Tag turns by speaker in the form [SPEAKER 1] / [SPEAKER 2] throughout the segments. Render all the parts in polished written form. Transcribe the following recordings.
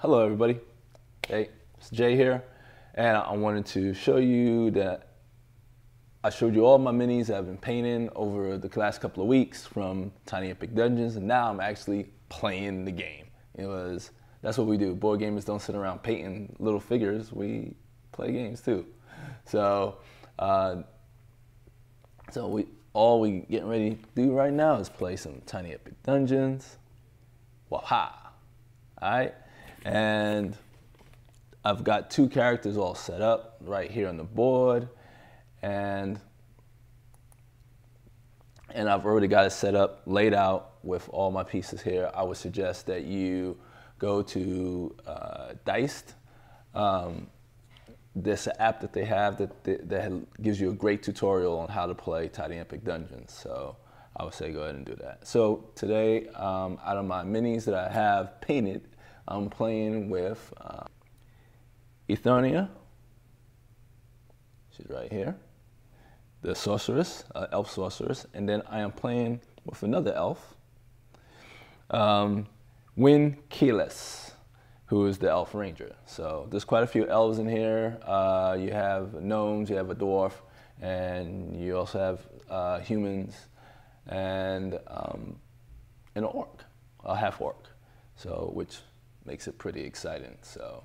[SPEAKER 1] Hello everybody, hey, it's Jay here, and I wanted to show you that I showed you all my minis that I've been painting over the last couple of weeks from Tiny Epic Dungeons, and now I'm actually playing the game. That's what we do. Board gamers don't sit around painting little figures, we play games too. So, we getting ready to do right now is play some Tiny Epic Dungeons. Waha! Alright? And I've got two characters all set up right here on the board, and I've already got it set up, laid out with all my pieces here. I would suggest that you go to Diced. There's an app that they have that gives you a great tutorial on how to play Tiny Epic Dungeons. So I would say go ahead and do that. So today, out of my minis that I have painted, I'm playing with Etheria. She's right here. The sorceress, elf sorceress. And then I am playing with another elf, Win Keyless, who is the elf ranger. So there's quite a few elves in here. You have gnomes, you have a dwarf, and you also have humans and an orc, a half orc. So which makes it pretty exciting. So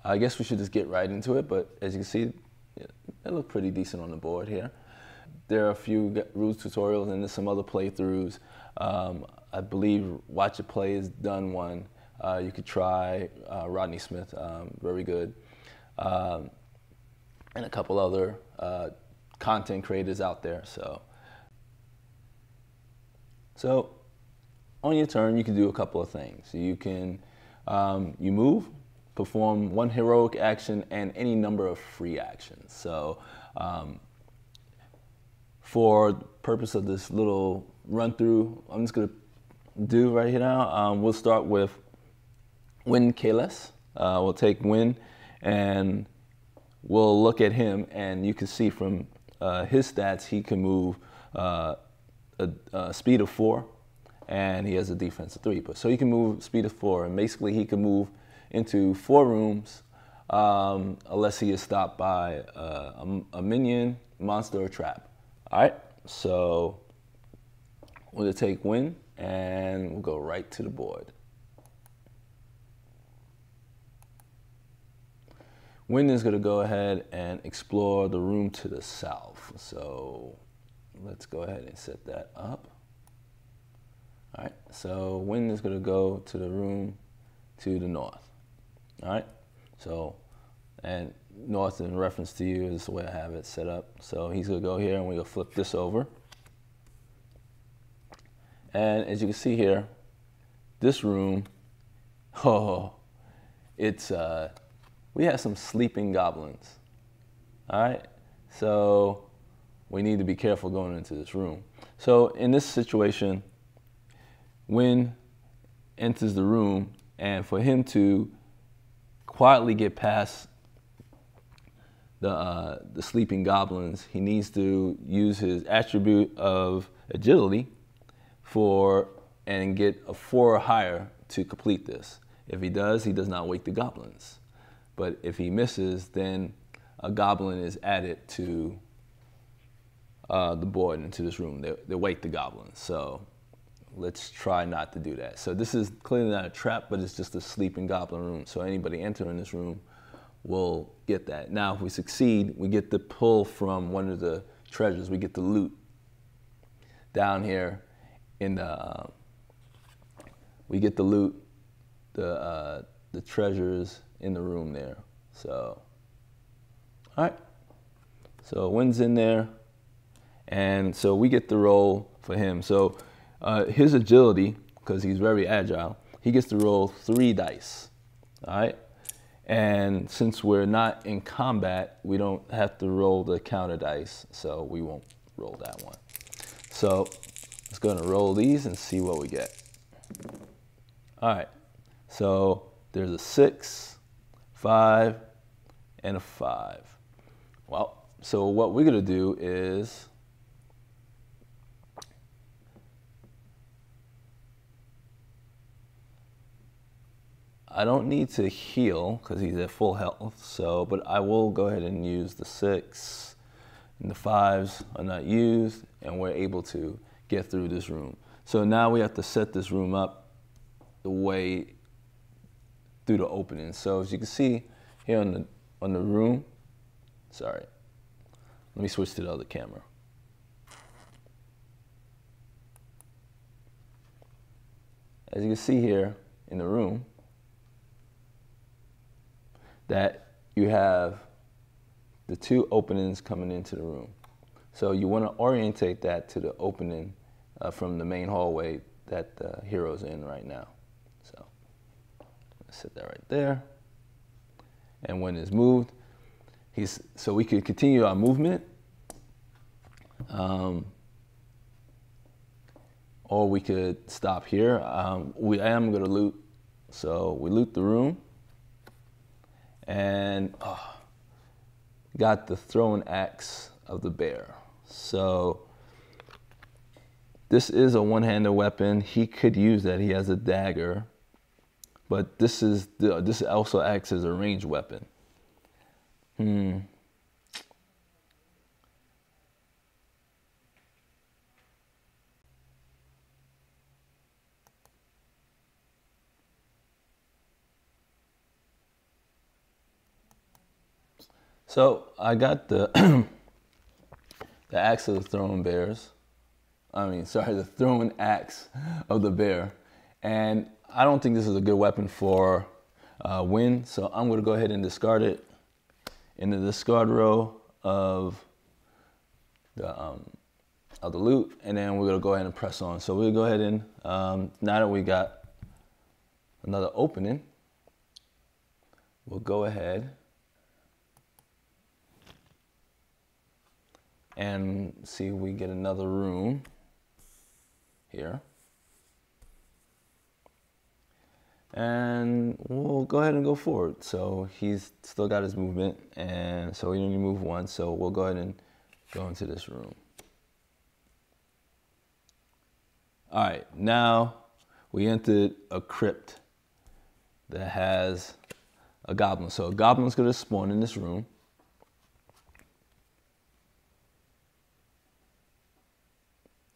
[SPEAKER 1] I guess we should just get right into it, but as you can see, it looks pretty decent on the board here. There are a few rules tutorials and there's some other playthroughs. I believe Watch It Play has done one. You could try Rodney Smith, very good. And a couple other content creators out there. So on your turn, you can do a couple of things. You can you move, perform one heroic action, and any number of free actions. So for the purpose of this little run through, I'm just gonna do right here now. We'll start with Win Keyless. We'll take Win and we'll look at him, and you can see from his stats, he can move a speed of 4, and he has a defense of 3. So he can move speed of 4, and basically he can move into 4 rooms unless he is stopped by a minion, monster, or trap. All right, so we'll take Win, and we'll go right to the board. Win is going to go ahead and explore the room to the south. So let's go ahead and set that up. All right, so Win is going to go to the room to the north. All right, so, and north in reference to you is the way I have it set up. So he's going to go here, and we're going to flip this over. And as you can see here, this room, it's, we have some sleeping goblins. All right, so we need to be careful going into this room. So in this situation, Win enters the room, and for him to quietly get past the sleeping goblins, he needs to use his attribute of agility and get a 4 or higher to complete this. If he does, he does not wake the goblins. But if he misses, then a goblin is added to the board into this room. They wake the goblins. So let's try not to do that. So this is clearly not a trap, but it's just a sleeping goblin room. So anybody entering this room will get that. Now, if we succeed, we get to pull from one of the treasures. We get the loot down here in the. We get the loot, the treasures in the room there. So, all right. So Win's in there, and so we get the roll for him. So his agility, because he's very agile, he gets to roll 3 dice. All right. And since we're not in combat, we don't have to roll the counter dice, so we won't roll that one. So let's go and roll these and see what we get. All right. So there's a 6, 5, and a 5. Well, so what we're going to do is I don't need to heal because he's at full health. So, but I will go ahead and use the 6 and the 5s are not used, and we're able to get through this room. So now we have to set this room up the way through the opening. So as you can see here on the room, sorry, let me switch to the other camera. As you can see here in the room, that you have the 2 openings coming into the room. So you want to orientate that to the opening from the main hallway that the hero's in right now. So let's set that right there. And when it's moved, so we could continue our movement, or we could stop here. I am going to loot, so we loot the room, and got the throwing axe of the bear. So this is a one-handed weapon. He could use that. He has a dagger, but this also acts as a ranged weapon. So I got the the axe of the throwing bears. The throwing axe of the bear. And I don't think this is a good weapon for wind, so I'm going to go ahead and discard it in the discard row of the loot, and then we're going to go ahead and press on. So we'll go ahead and, now that we got another opening, we'll go ahead and see if we get another room here. And we'll go ahead and go forward. So he's still got his movement, and so we only move once, so we'll go ahead and go into this room. All right, now we entered a crypt that has a goblin. So a goblin's gonna spawn in this room.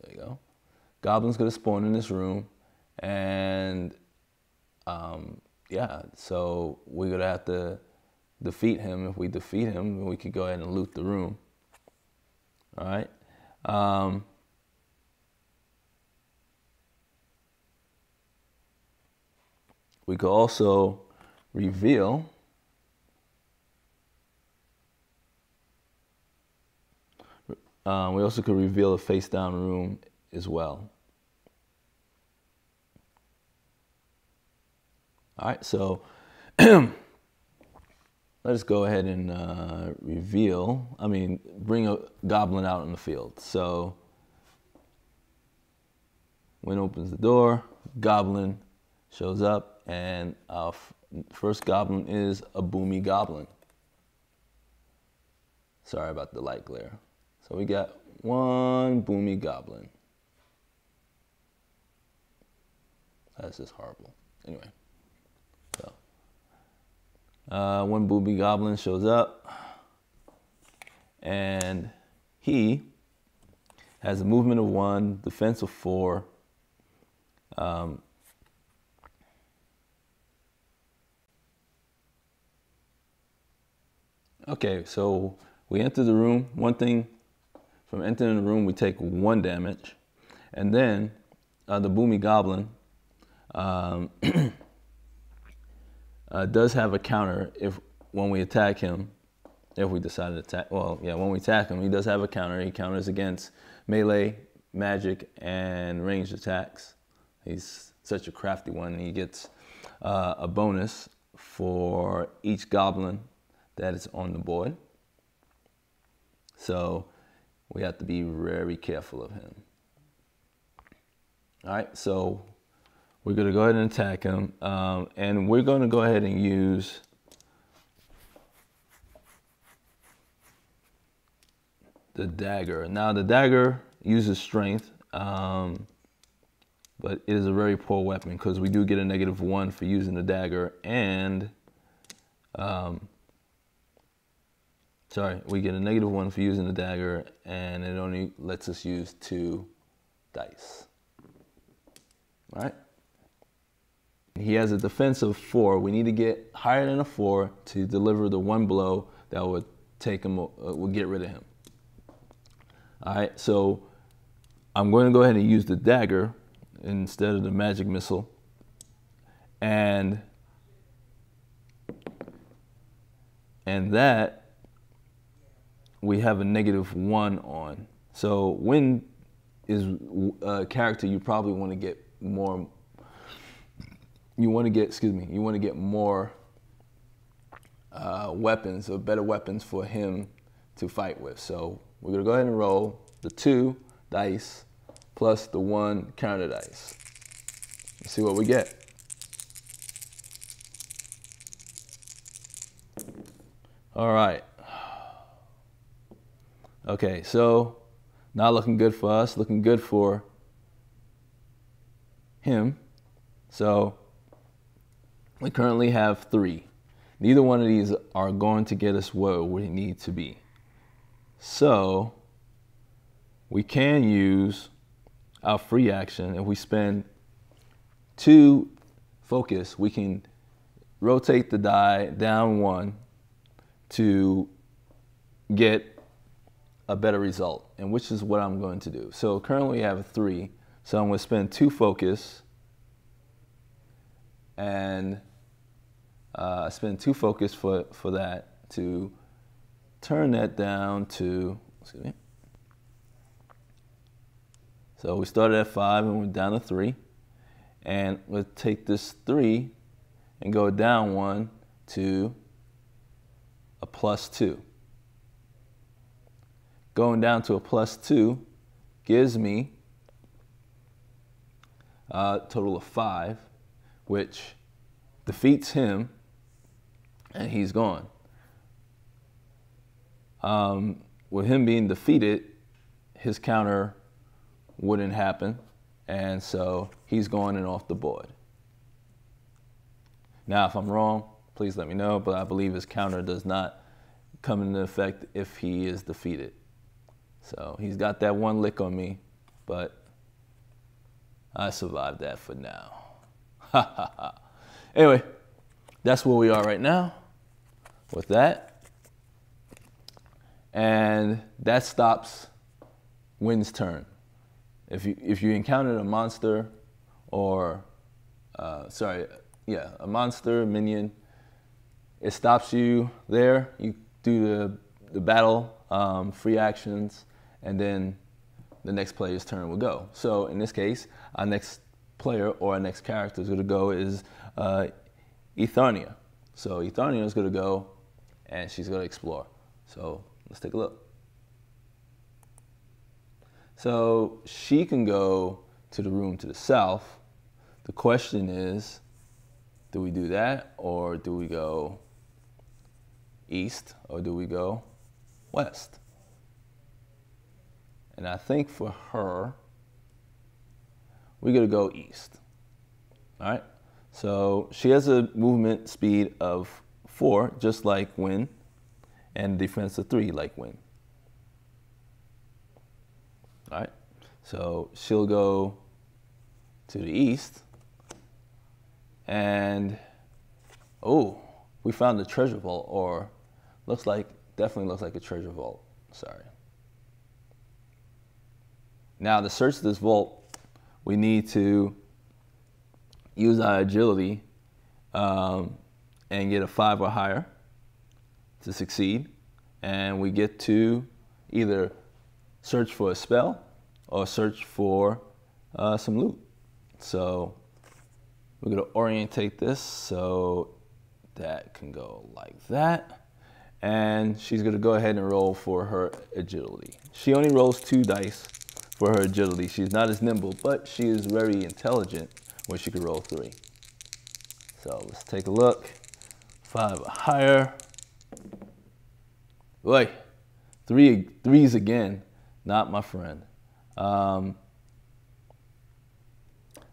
[SPEAKER 1] There you go. Goblin's gonna spawn in this room, and yeah, so we're gonna have to defeat him. If we defeat him, then we could go ahead and loot the room. All right. We could also reveal we also could reveal a face down room as well. All right, so let's go ahead and bring a goblin out in the field. So when opens the door, goblin shows up, and our first goblin is a boomy goblin. Sorry about the light glare. So we got one boomy goblin. That's just horrible. Anyway. One booby goblin shows up, and he has a movement of 1, defense of 4. Okay, so we enter the room. One thing, from entering the room, we take 1 damage, and then the boomy goblin does have a counter when we attack him. If we decide to attack, when we attack him, he does have a counter. He counters against melee, magic, and ranged attacks. He's such a crafty one. He gets a bonus for each goblin that is on the board. So we have to be very careful of him. All right, so we're going to go ahead and attack him, and we're going to go ahead and use the dagger. Now the dagger uses strength, but but it is a very poor weapon because we do get a -1 for using the dagger, and sorry, we get a -1 for using the dagger, and it only lets us use 2 dice. All right. He has a defense of 4. We need to get higher than a 4 to deliver the 1 blow that would take him, would get rid of him. All right, so I'm going to go ahead and use the dagger instead of the magic missile, and that we have a -1 on. So Wynn is a character you probably want to get more. You want to get more weapons, or better weapons for him to fight with. So we're gonna go ahead and roll the 2 dice plus the 1 counter dice. Let's see what we get. All right. Okay, so not looking good for us, looking good for him. So we currently have 3. Neither one of these are going to get us where we need to be. So we can use our free action. If we spend 2 focus, we can rotate the die down 1 to get a better result, and which is what I'm going to do. So currently we have a 3, so I'm going to spend 2 focus, and spend 2 focus for that to turn that down to, excuse me. So we started at 5 and we're down to 3, and we'll take this 3 and go down 1 to a +2. Going down to a +2 gives me a total of 5, which defeats him, and he's gone. With him being defeated, his counter wouldn't happen, and so he's going and off the board. Now, if I'm wrong, please let me know, but I believe his counter does not come into effect if he is defeated. So he's got that 1 lick on me, but I survived that for now. Ha ha ha. Anyway, that's where we are right now with that. And that stops Wynn's turn. If you encountered a monster or, a monster, minion, it stops you there. You do the battle, free actions, and then the next player's turn will go. So in this case, our next player or our next character is going to go is Etharnia. So Etharnia is going to go and she's going to explore. So let's take a look. So she can go to the room to the south. The question is, do we do that, or do we go east, or do we go west? And I think for her, we're going to go east. All right? So she has a movement speed of 4, just like Wynn, and defense of 3, like Wynn. All right? So she'll go to the east, and oh, we found the treasure vault, or definitely looks like a treasure vault. Sorry. Now to search this vault, we need to use our agility and get a 5 or higher to succeed. And we get to either search for a spell or search for some loot. So we're going to orientate this so that can go like that. And she's going to go ahead and roll for her agility. She only rolls 2 dice for her agility. She's not as nimble, but she is very intelligent where she could roll 3. So let's take a look. 5 or higher. Boy, 3s again, not my friend. Well,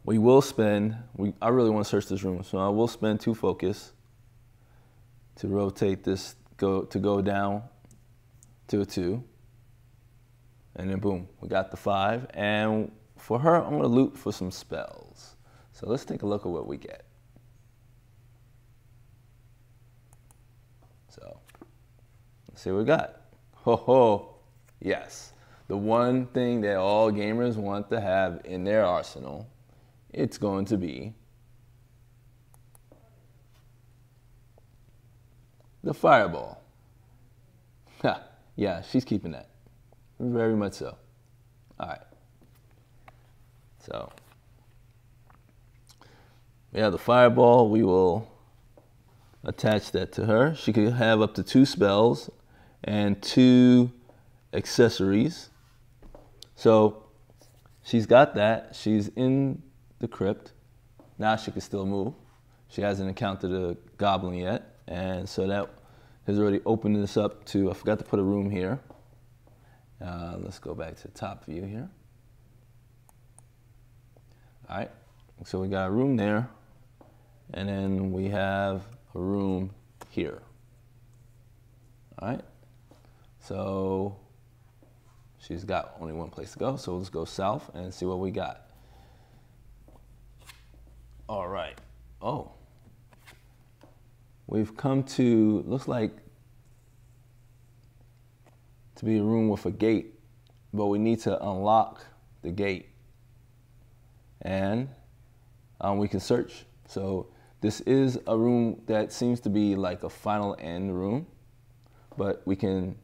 [SPEAKER 1] We will spend, I really want to search this room, so I will spend 2 focus to rotate this, to go down to a 2. And then boom, we got the 5. And for her, I'm gonna loot for some spells. So let's take a look at what we get. So let's see what we got. Ho ho, yes. The one thing that all gamers want to have in their arsenal, it's going to be the fireball. Ha, yeah, she's keeping that. Very much so. All right. So, yeah, the fireball, we will attach that to her. She could have up to 2 spells and 2 accessories. So, she's got that. She's in the crypt. Now she can still move. She hasn't encountered a goblin yet. And so that has already opened this up to, I forgot to put a room here. Let's go back to the top view here. All right, so we got a room there, and then we have a room here. All right, so she's got only one place to go, so let's go south and see what we got. All right, oh, we've come to, looks like to be a room with a gate, but we need to unlock the gate. And we can search. So this is a room that seems to be like a final end room, but we can,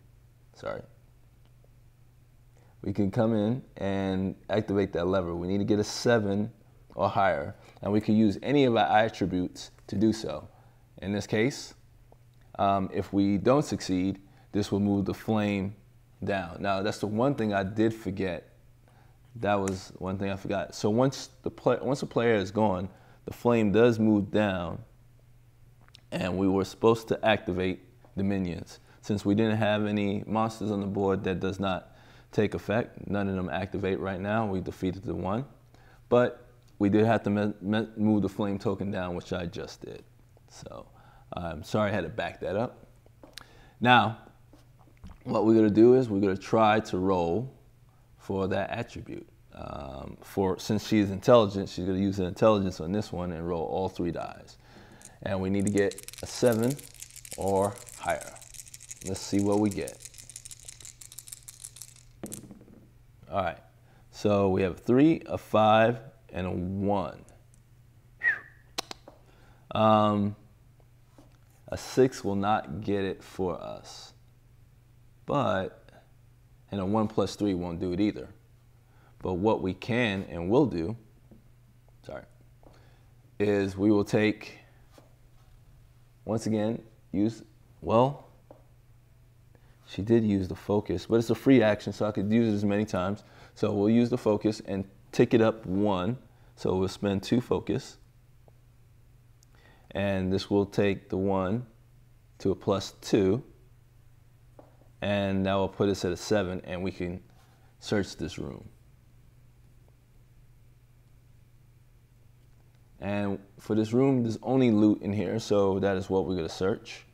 [SPEAKER 1] we can come in and activate that lever. We need to get a 7 or higher, and we can use any of our attributes to do so. In this case, if we don't succeed, this will move the flame down. Now that's the one thing I did forget. That was one thing I forgot. So once the player is gone, the flame does move down, and we were supposed to activate the minions. Since we didn't have any monsters on the board, that does not take effect. None of them activate right now. We defeated the one, but we did have to move the flame token down, which I just did. So I'm sorry I had to back that up. Now, what we're gonna do is we're gonna try to roll for that attribute. Since she's intelligent, she's going to use her intelligence on this one and roll all 3 dice. And we need to get a 7 or higher. Let's see what we get. All right, so we have a 3, a 5, and a 1. A 6 will not get it for us, and a 1 plus 3 won't do it either. But what we can and will do, is we will take, once again, she did use the focus, but it's a free action, so I could use it as many times. So we'll use the focus and tick it up 1. So we'll spend 2 focus. And this will take the 1 to a +2. And that will put us at a 7, and we can search this room. And for this room, there's only loot in here, so that is what we're gonna search.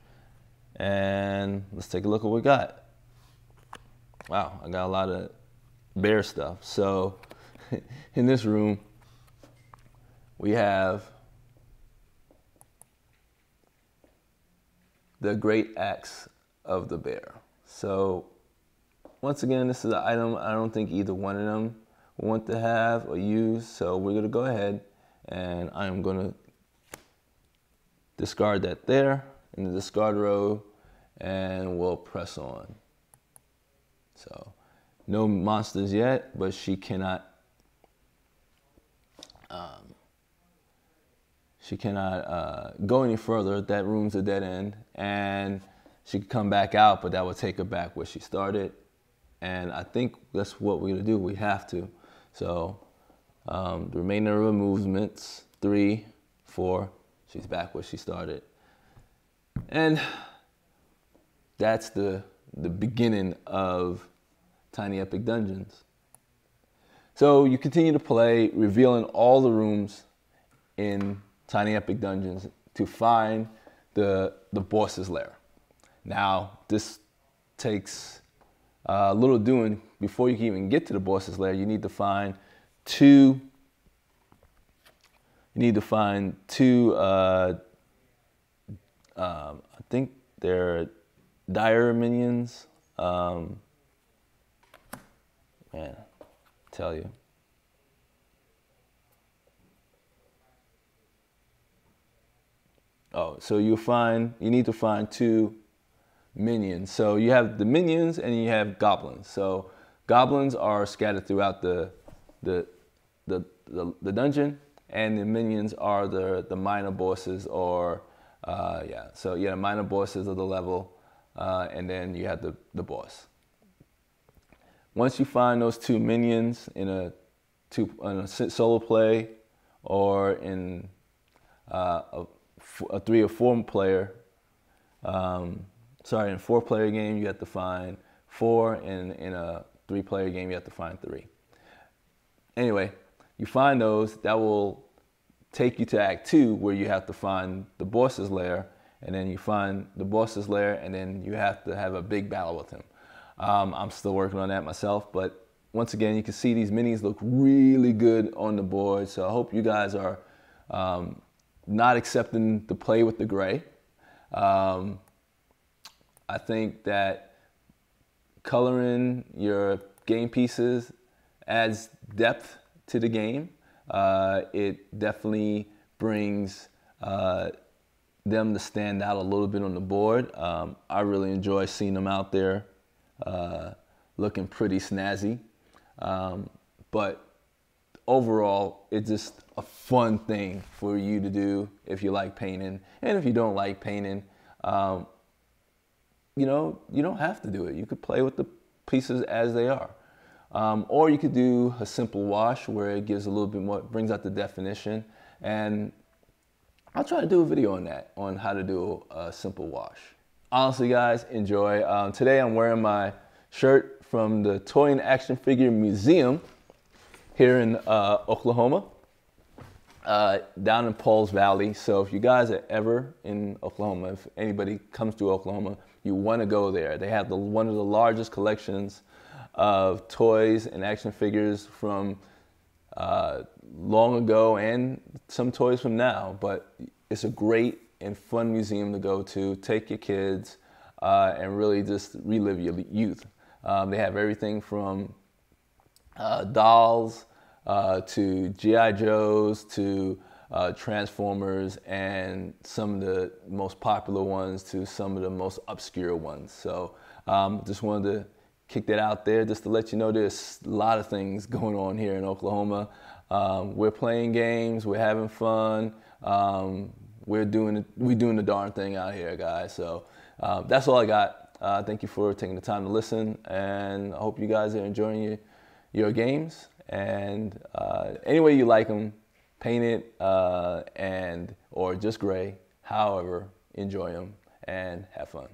[SPEAKER 1] And let's take a look at what we got. Wow, I got a lot of bear stuff. So in this room, we have the great axe of the bear. So once again, this is an item I don't think either one of them want to have or use. So we're gonna go ahead and I'm gonna discard that there in the discard row, and we'll press on. So no monsters yet, but she cannot go any further. That room's a dead end, and she could come back out, but that would take her back where she started. And I think that's what we're gonna do. We have to. So the remainder of her movements, 3, 4, she's back where she started. And that's the beginning of Tiny Epic Dungeons. So you continue to play, revealing all the rooms in Tiny Epic Dungeons to find the boss's lair. Now, this takes a little doing. Before you can even get to the boss's lair, you need to find two. I think they're dire minions. Man, tell you. Oh, so you need to find two minions. So you have the minions and you have goblins. So goblins are scattered throughout the dungeon, and the minions are the minor bosses, or So yeah, minor bosses of the level, and then you have the boss. Once you find those two minions in a solo play, or in a 3 or 4 player, in a 4-player game, you have to find 4, and in a 3-player game, you have to find 3. Anyway, you find those, that will take you to Act 2, where you have to find the boss's lair, and then you find the boss's lair, and then you have to have a big battle with him. I'm still working on that myself, but once again, you can see these minis look really good on the board, so I hope you guys are not accepting to play with the gray. I think that coloring your game pieces adds depth to the game. It definitely brings them to stand out a little bit on the board. I really enjoy seeing them out there looking pretty snazzy. But overall, it's just a fun thing for you to do if you like painting. And if you don't like painting, you don't have to do it. You could play with the pieces as they are. Or you could do a simple wash where it gives a little bit more, brings out the definition. And I'll try to do a video on that, on how to do a simple wash. Honestly, guys, enjoy. Today I'm wearing my shirt from the Toy and Action Figure Museum here in Oklahoma, down in Pauls Valley. So if you guys are ever in Oklahoma, if anybody comes to Oklahoma, you want to go there. They have one of the largest collections of toys and action figures from long ago, and some toys from now. But it's a great and fun museum to go to. Take your kids and really just relive your youth. They have everything from dolls to G.I. Joes to Transformers, and some of the most popular ones to some of the most obscure ones. So just wanted to kick that out there just to let you know there's a lot of things going on here in Oklahoma. We're playing games, we're having fun, we're doing the darn thing out here, guys. So that's all I got. Thank you for taking the time to listen, and I hope you guys are enjoying your games. And any way you like them, paint it or just gray, however, enjoy them and have fun.